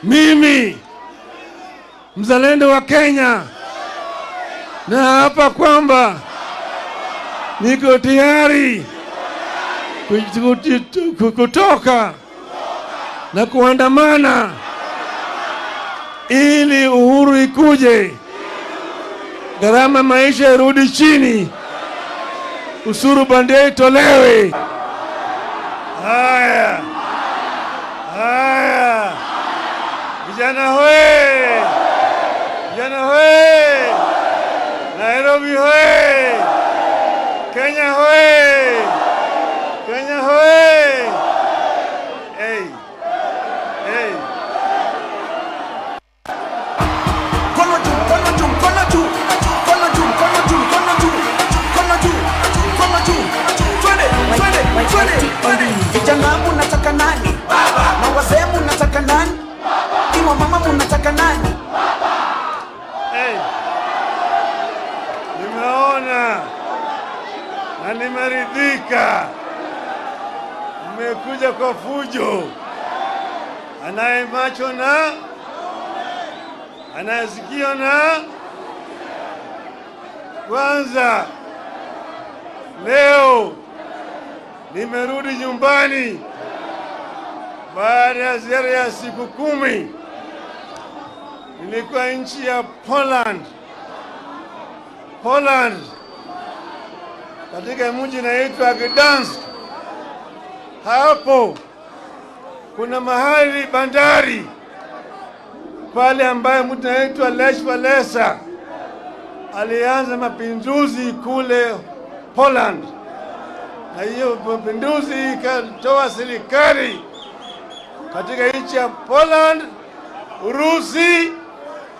Mimi mzalendo wa Kenya na hapa kwamba niko tayari kutoka na kuandamana ili uhuru ikuje, gharama maisha irudi chini, usuru bandia itolewe. Haya, vijana hoe, vijana hoe, Nairobi hoe, Kenya hoe, Kenya hoe. Hey, hey. Vijana munataka nani? Baba. Na wazee munataka nani? Baba. Mama munataka nani? Hey. Nimeona na nimeridhika. Mmekuja kwa fujo. Anaye macho na anayesikio na kwanza. Leo nimerudi nyumbani baada ya ziara ya siku 10. Nilikuwa nchi ya Poland katika mji unaitwa Gdansk. Hapo kuna mahali bandari pale ambaye mtu anaitwa Lech Walesa alianza mapinduzi kule Poland, na hiyo mapinduzi ikatoa serikali katika nchi ya Poland, Urusi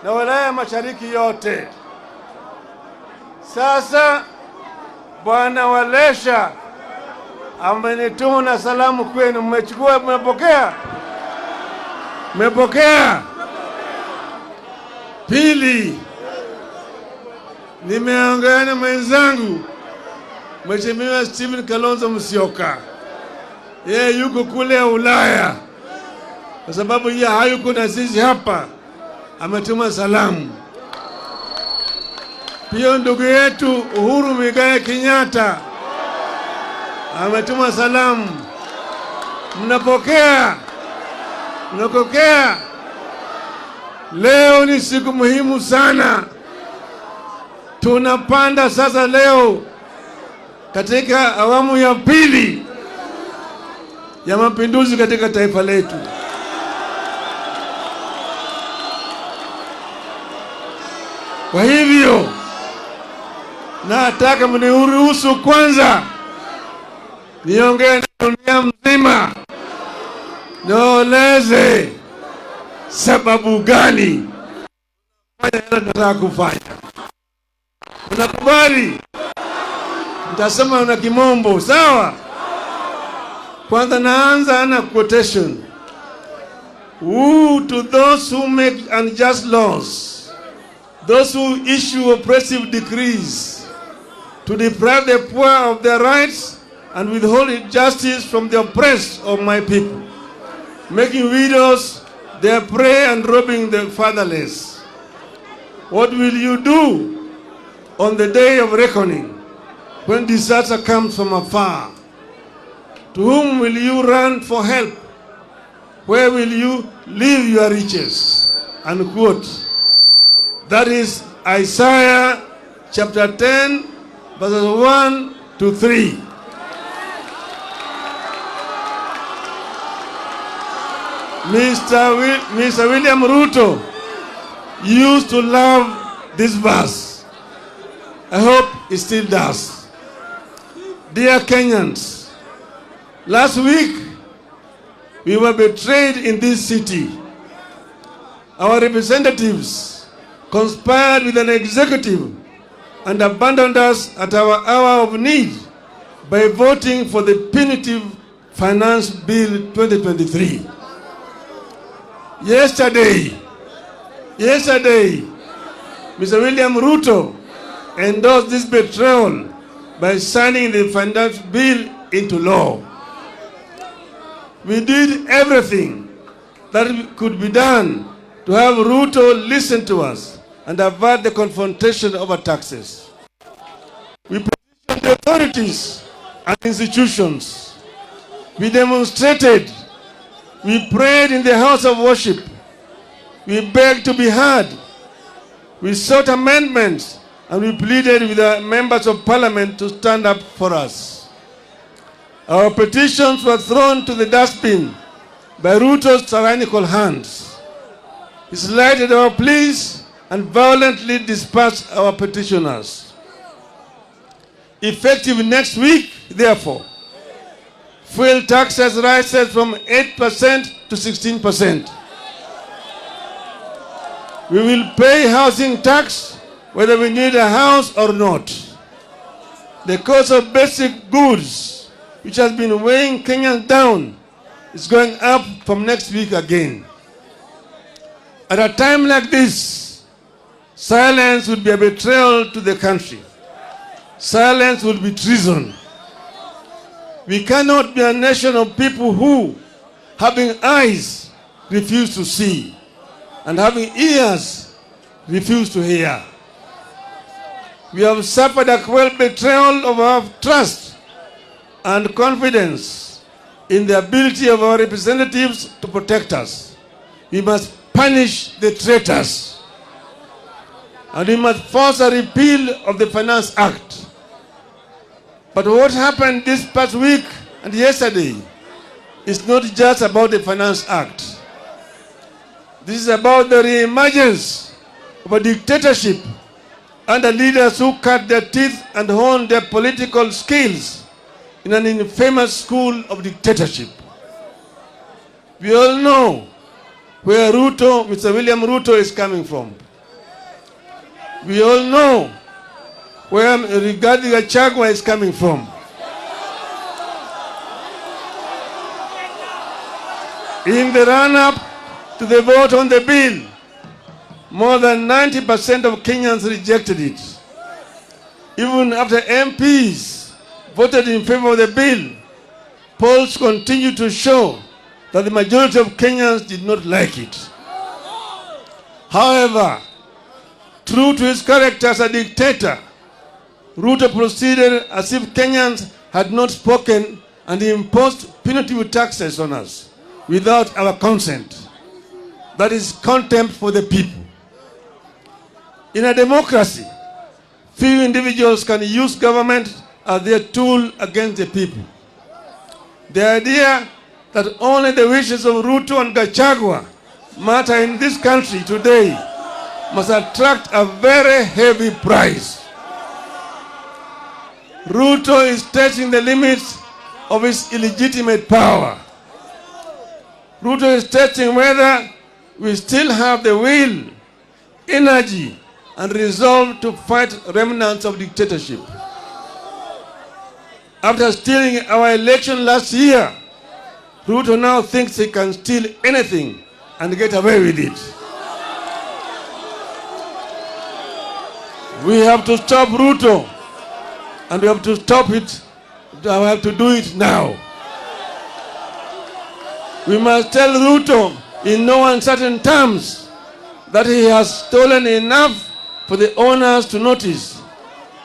na Ulaya Mashariki yote. Sasa Bwana Walesha amenituma na salamu kwenu. Mmechukua? Mmepokea? Mmepokea? Pili, nimeongea na mwenzangu Mheshimiwa Stephen Kalonzo Musyoka. Yeye yuko kule Ulaya, kwa sababu yeye hayuko na sisi hapa, ametuma salamu. Pia ndugu yetu Uhuru Kenyatta ametuma salamu. Mnapokea? Mnapokea? Leo ni siku muhimu sana. Tunapanda sasa leo katika awamu ya pili ya mapinduzi katika taifa letu. Kwa hivyo nataka mniruhusu kwanza niongee na dunia mzima, nieleze sababu gani nataka kufanya. Unakubali? Nitasema na kimombo, sawa? Kwanza naanza na quotation. Woe to those who make unjust laws, those who issue oppressive decrees, to deprive the poor of their rights and withhold justice from the oppressed of my people, making widows their prey and robbing the fatherless. What will you do on the day of reckoning, when disaster comes from afar? To whom will you run for help? Where will you leave your riches? Unquote. That is Isaiah chapter 10, verses 1 to 3. Mr. William Ruto used to love this verse. I hope he still does. Dear Kenyans, last week we were betrayed in this city. Our representatives conspired with an executive and abandoned us at our hour of need by voting for the punitive Finance Bill 2023. Yesterday, Mr. William Ruto endorsed this betrayal by signing the Finance Bill into law. We did everything that could be done to have Ruto listen to us and avert the confrontation over taxes. We positioned the authorities and institutions. We demonstrated. We prayed in the house of worship. We begged to be heard. We sought amendments, and we pleaded with the members of parliament to stand up for us. Our petitions were thrown to the dustbin by Ruto's tyrannical hands. He slighted our pleas and violently dispersed our petitioners. Effective next week, therefore, fuel taxes rises from 8% to 16%. We will pay housing tax whether we need a house or not. The cost of basic goods, which has been weighing Kenyans down, is going up from next week again. At a time like this, silence would be a betrayal to the country. Silence would be treason. We cannot be a nation of people who, having eyes, refuse to see, and having ears, refuse to hear. We have suffered a cruel betrayal of our trust and confidence in the ability of our representatives to protect us. We must punish the traitors, and we must force a repeal of the Finance Act. But what happened this past week and yesterday is not just about the Finance Act. This is about the re-emergence of a dictatorship under leaders who cut their teeth and honed their political skills in an infamous school of dictatorship. We all know where Mr. William Ruto is coming from. We all know where Rigathi Gachagua is coming from. In the run-up to the vote on the bill, more than 90% of Kenyans rejected it. Even after MPs voted in favor of the bill, polls continue to show that the majority of Kenyans did not like it. However, true to his character as a dictator, Ruto proceeded as if Kenyans had not spoken and imposed punitive taxes on us without our consent. That is contempt for the people. In a democracy, few individuals can use government as their tool against the people. The idea that only the wishes of Ruto and Gachagua matter in this country today must attract a very heavy price. Ruto is testing the limits of his illegitimate power. Ruto is testing whether we still have the will, energy, and resolve to fight remnants of dictatorship. After stealing our election last year, Ruto now thinks he can steal anything and get away with it. We have to stop Ruto, and we have to stop it. We have to do it now. We must tell Ruto in no uncertain terms that he has stolen enough for the owners to notice,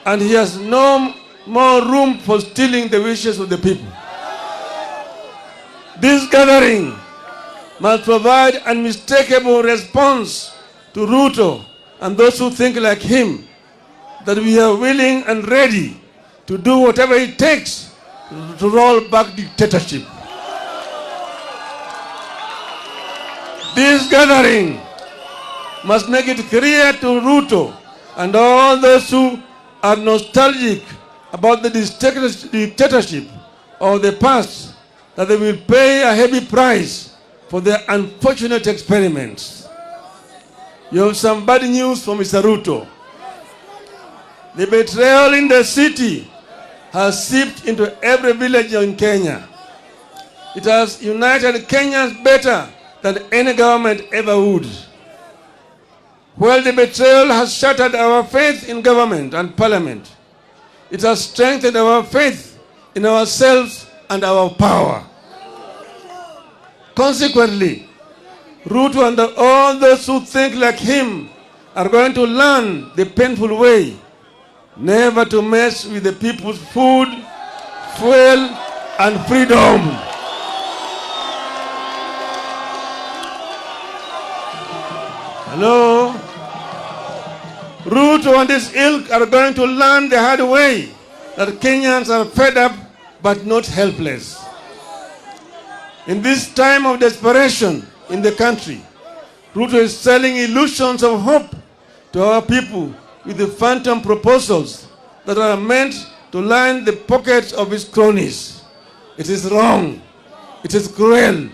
and he has no more room for stealing the wishes of the people. This gathering must provide an unmistakable response to Ruto and those who think like him, that we are willing and ready to do whatever it takes to roll back dictatorship. This gathering must make it clear to Ruto and all those who are nostalgic about the dictatorship of the past that they will pay a heavy price for their unfortunate experiments. You have some bad news for Mr. Ruto. The betrayal in the city has seeped into every village in Kenya. It has united Kenyans better than any government ever would. While the betrayal has shattered our faith in government and parliament, it has strengthened our faith in ourselves and our power. Consequently, Ruto and all those who think like him are going to learn the painful way never to mess with the people's food, fuel, and freedom. Hello? Ruto and his ilk are going to learn the hard way that Kenyans are fed up but not helpless. In this time of desperation in the country, Ruto is selling illusions of hope to our people with the phantom proposals that are meant to line the pockets of his cronies. It is wrong. It is cruel.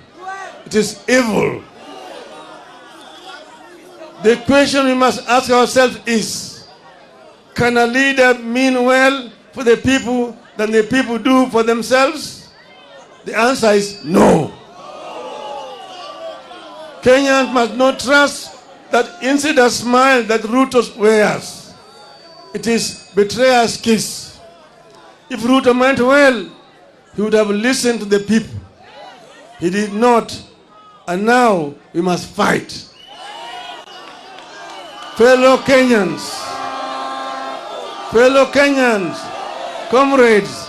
It is evil. The question we must ask ourselves is, can a leader mean well for the people than the people do for themselves? The answer is no. Kenyans must not trust that insider smile that Ruto wears. It is betrayer's kiss. If Ruto meant well, he would have listened to the people. He did not, and now we must fight. Fellow Kenyans, comrades,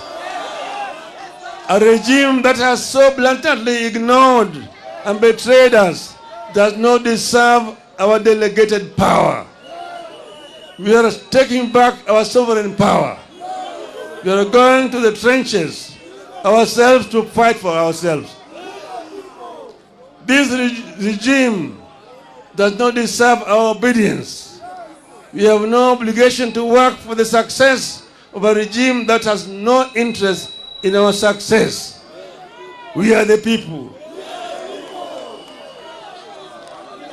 a regime that has so blatantly ignored and betrayed us does not deserve our delegated power. We are taking back our sovereign power. We are going to the trenches ourselves to fight for ourselves. This regime does not deserve our obedience. We have no obligation to work for the success of a regime that has no interest in our success. We are the people.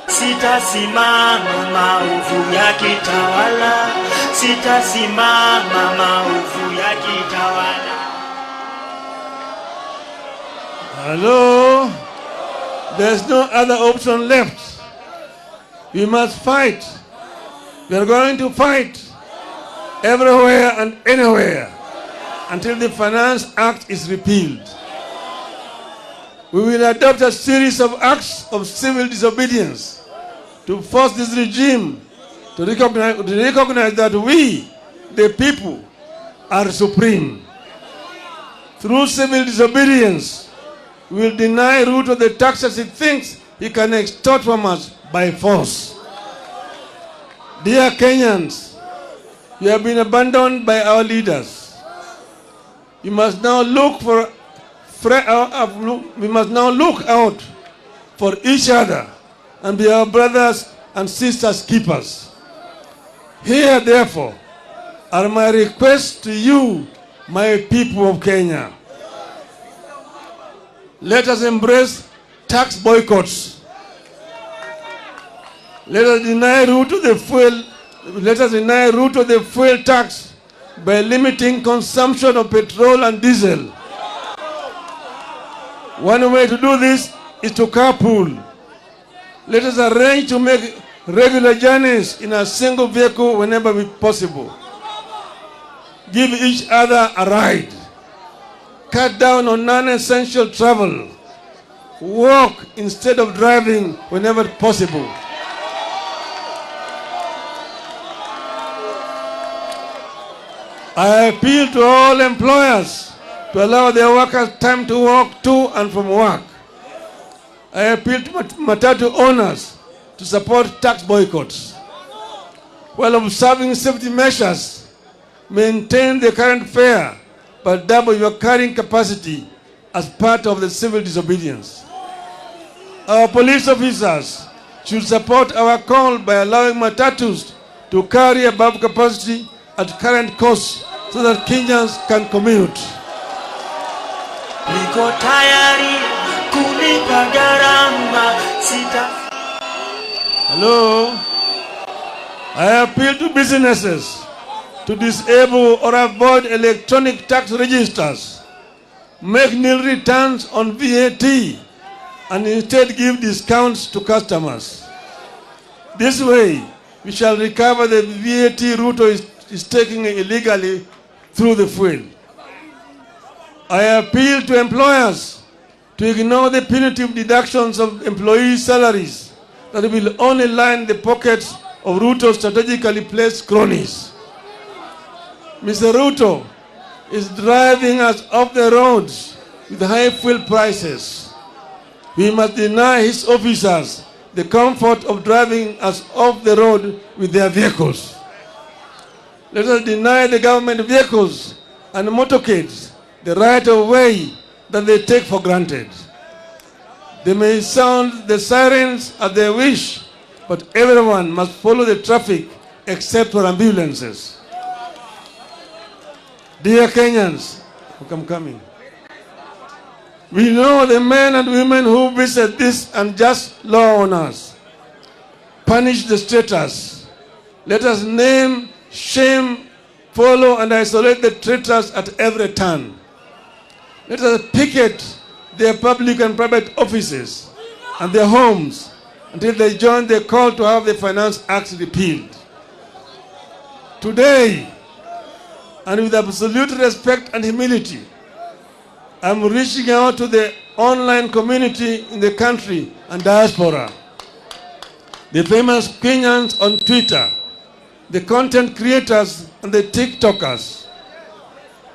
Sitasimama maovu yakitawala, sitasimama maovu yakitawala. Hello? There's no other option left. We must fight. We are going to fight everywhere and anywhere until the Finance Act is repealed. We will adopt a series of acts of civil disobedience to force this regime to recognize that we, the people, are supreme. Through civil disobedience, we will deny Ruto the taxes he thinks he can extort from us by force. Dear Kenyans, we have been abandoned by our leaders. We must now look out for each other and be our brothers and sisters keepers. Here, therefore, are my requests to you, my people of Kenya. Let us embrace tax boycotts. Let us deny Ruto the fuel tax by limiting consumption of petrol and diesel. One way to do this is to carpool. Let us arrange to make regular journeys in a single vehicle whenever possible. Give each other a ride. Cut down on non-essential travel. Walk instead of driving whenever possible. I appeal to all employers to allow their workers time to walk to and from work. I appeal to matatu owners to support tax boycotts. While observing safety measures, maintain the current fare, but double your carrying capacity as part of the civil disobedience. Our police officers should support our call by allowing matatus to carry above capacity at current costs so that Kenyans can commute. Niko tayari kulipa gharama sita. Hello? I appeal to businesses to disable or avoid electronic tax registers, make nil returns on VAT, and instead give discounts to customers. This way, we shall recover the VAT Ruto is taking illegally through the fuel. I appeal to employers to ignore the punitive deductions of employees' salaries that will only line the pockets of Ruto's strategically placed cronies. Mr. Ruto is driving us off the roads with high fuel prices. We must deny his officers the comfort of driving us off the road with their vehicles. Let us deny the government vehicles and motorcades the right of way that they take for granted. They may sound the sirens at their wish, but everyone must follow the traffic except for ambulances. Dear Kenyans, I'm coming. We know the men and women who visit this unjust law on us. Punish the traitors. Let us name, shame, follow, and isolate the traitors at every turn. Let us picket their public and private offices and their homes until they join the call to have the Finance Act repealed. Today, and with absolute respect and humility, I'm reaching out to the online community in the country and diaspora, the famous Kenyans on Twitter, the content creators and the TikTokers.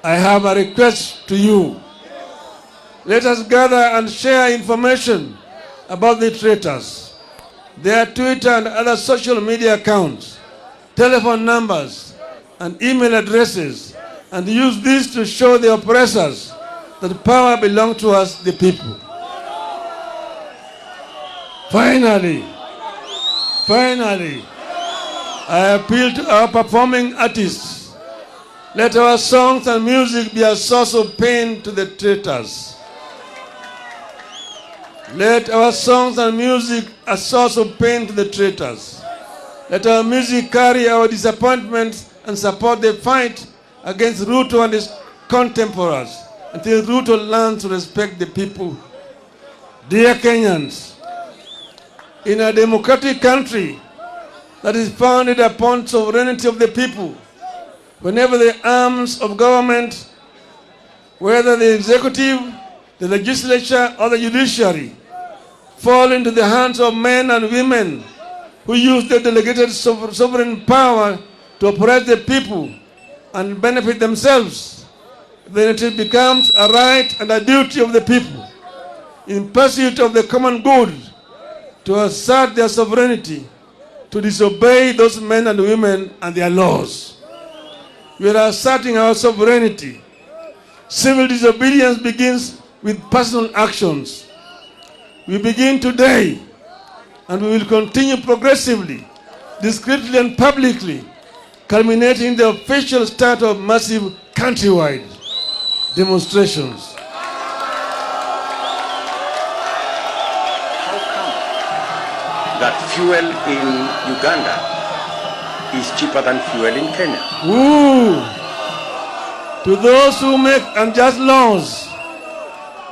I have a request to you. Let us gather and share information about the traitors, their Twitter and other social media accounts, telephone numbers, and email addresses, and use these to show the oppressors that power belongs to us, the people. Finally, I appeal to our performing artists. Let our songs and music be a source of pain to the traitors. Let our songs and music a source of pain to the traitors. Let our music carry our disappointments and support the fight against Ruto and his contemporaries until Ruto learns to respect the people. Dear Kenyans, in a democratic country that is founded upon sovereignty of the people, whenever the arms of government, whether the executive, the legislature, or the judiciary, fall into the hands of men and women who use their delegated sovereign power to oppress the people and benefit themselves, then it becomes a right and a duty of the people in pursuit of the common good to assert their sovereignty, to disobey those men and women and their laws. We are asserting our sovereignty. Civil disobedience begins with personal actions. We begin today, and we will continue progressively, discreetly and publicly, culminating in the official start of massive country-wide demonstrations. How come that fuel in Uganda is cheaper than fuel in Kenya? Ooh. To those who make unjust laws,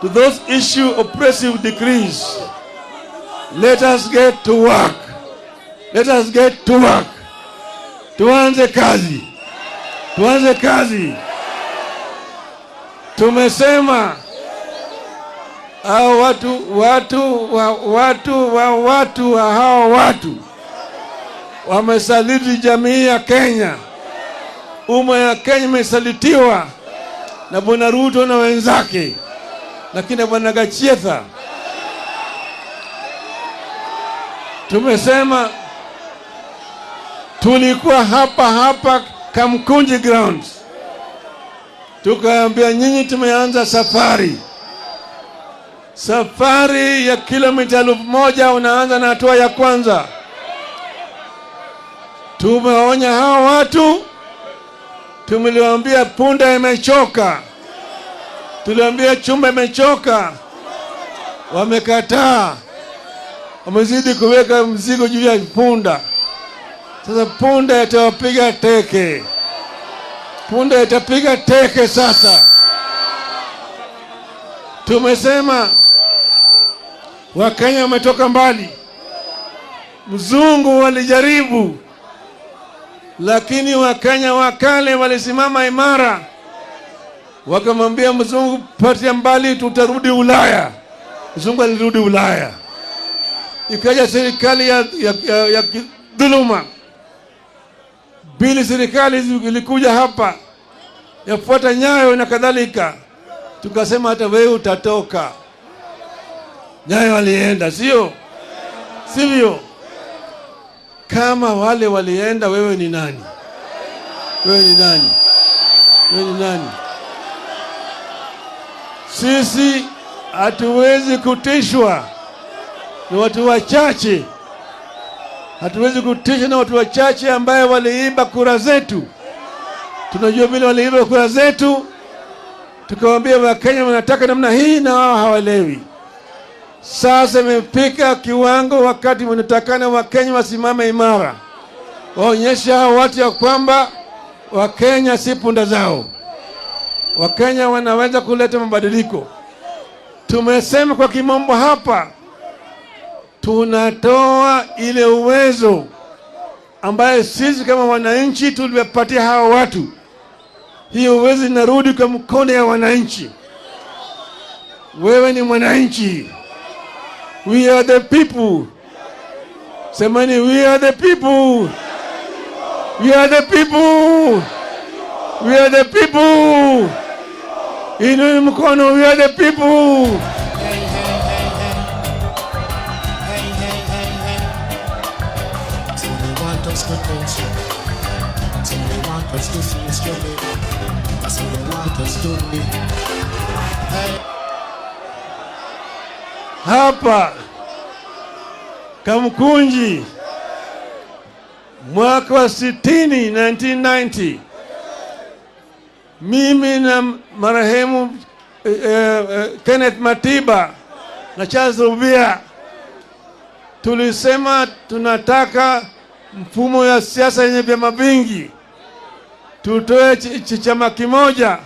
to those issue oppressive decrees, let us get to work. Let us get to work. Tuanze kazi. Tuanze kazi. Tumesema hao watu wamesaliti jamii ya Kenya. Umma ya Kenya imesalitiwa na Bwana Ruto na wenzake, lakini Bwana Gachietha. Tumesema tulikuwa hapa Kamkunji grounds, tukaambia nyinyi tumeanza safari ya kilomita 1000. Unaanza na hatua ya kwanza. Tumeonya hao watu, tumeliwaambia punda imechoka, tuliwaambia chumba imechoka, wamekataa, wamezidi kuweka mzigo juu ya punda. Sasa punda itawapiga teke, punda itapiga teke. Sasa tumesema Wakenya wametoka mbali. Mzungu walijaribu, lakini Wakenya wakale walisimama imara, wakamwambia mzungu, patia mbali, tutarudi Ulaya. mzungu alirudi Ulaya. Ikaja serikali ya dhuluma. Bili serikali ilikuja hapa yafuata nyayo na kadhalika. Tukasema hata wewe utatoka. Nyayo walienda, sio? Sivyo? Kama wale walienda, wewe ni nani? Wewe ni nani? Wewe ni nani? Sisi hatuwezi kutishwa na watu wachache. Hatuwezi kutishwa na watu wachache ambaye waliiba kura zetu. Tunajua vile waliiba kura zetu. Tukawaambia Wakenya wanataka namna hii na wao hawalewi. Sasa imefika kiwango wakati wanatakana Wakenya wasimame imara. Waonyesha watu ya kwamba Wakenya si punda zao. Wakenya wanaweza kuleta mabadiliko. Tumesema kwa kimombo hapa, tunatoa ile uwezo ambaye sisi kama wananchi tuliwapatia hawa watu. Hiyo uwezo inarudi kwa mkono ya wananchi. Wewe ni mwananchi. We are the people. Semani, we are the people. We are the people. We are the people. Inua mkono, we are the people. Hapa Kamkunji mwaka wa 1990 mimi na marehemu Kenneth Matiba na Charles Rubia tulisema tunataka mfumo ya siasa yenye vyama vingi, tutoe chama kimoja.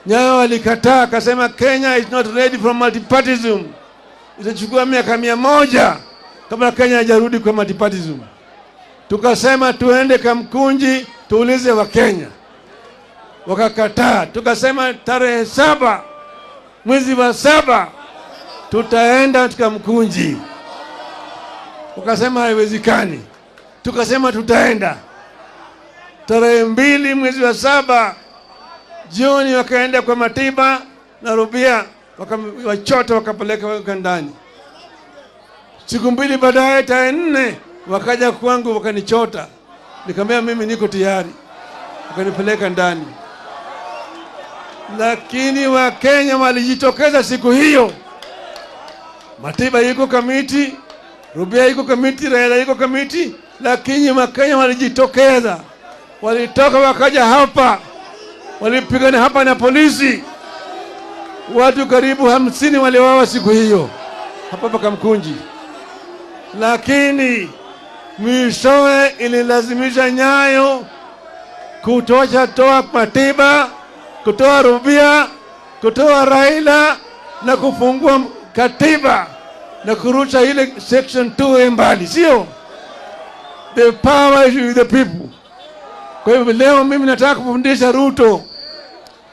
Nyayo walikataa, akasema Kenya is not ready for multipartyism. Itachukua miaka 100 kabla Kenya haijarudi kwa multipartyism. Tukasema tuende Kamkunji tuulize Wakenya. Wakakataa. Tukasema tarehe 7 mwezi wa 7 tutaenda Kamkunji. Wakasema haiwezekani. Tukasema tutaenda. Tarehe 2 mwezi wa 7 jioni wakaenda kwa Matiba na Rubia, wakachota wakapeleka ndani. Siku 2 baadaye tarehe 4 wakaja kwangu wakanichota. Nikamwambia mimi niko tayari. Wakanipeleka ndani. Lakini Wakenya walijitokeza siku hiyo. Matiba yuko kamiti, Rubia yuko kamiti, Raila yuko kamiti, lakini Wakenya walijitokeza. Walitoka wakaja hapa. Walipigana hapa na polisi. Watu karibu 50 waliuawa siku hiyo hapa Kamkunji. Lakini mwishowe ililazimisha Nyayo kutoa Matiba, kutoa Rubia, kutoa Raila na kufungua katiba na kurusha ile section 2 mbali, sio? The power is with the people. Kwa hivyo leo mimi nataka kufundisha Ruto.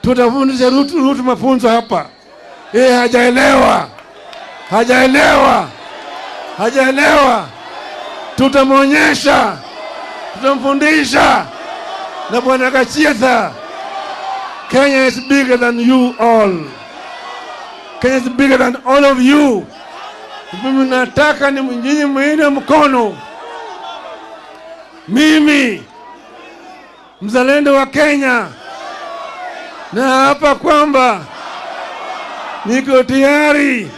Tutafundisha Ruto mafunzo hapa. Hajaelewa. Tutamwonyesha. Tutamfundisha. Na Bwana Kachietha, Kenya is bigger than you all. Kenya is bigger than all of you. Mimi nataka ni nyinyi muinue mkono. Mimi mzalendo wa Kenya na hapa kwamba niko tayari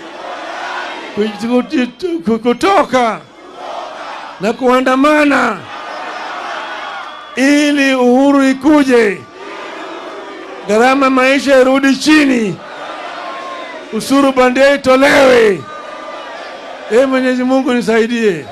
kutoka na kuandamana ili uhuru ikuje, gharama maisha irudi chini, usuru bandia itolewe. Mwenyezi Mungu nisaidie.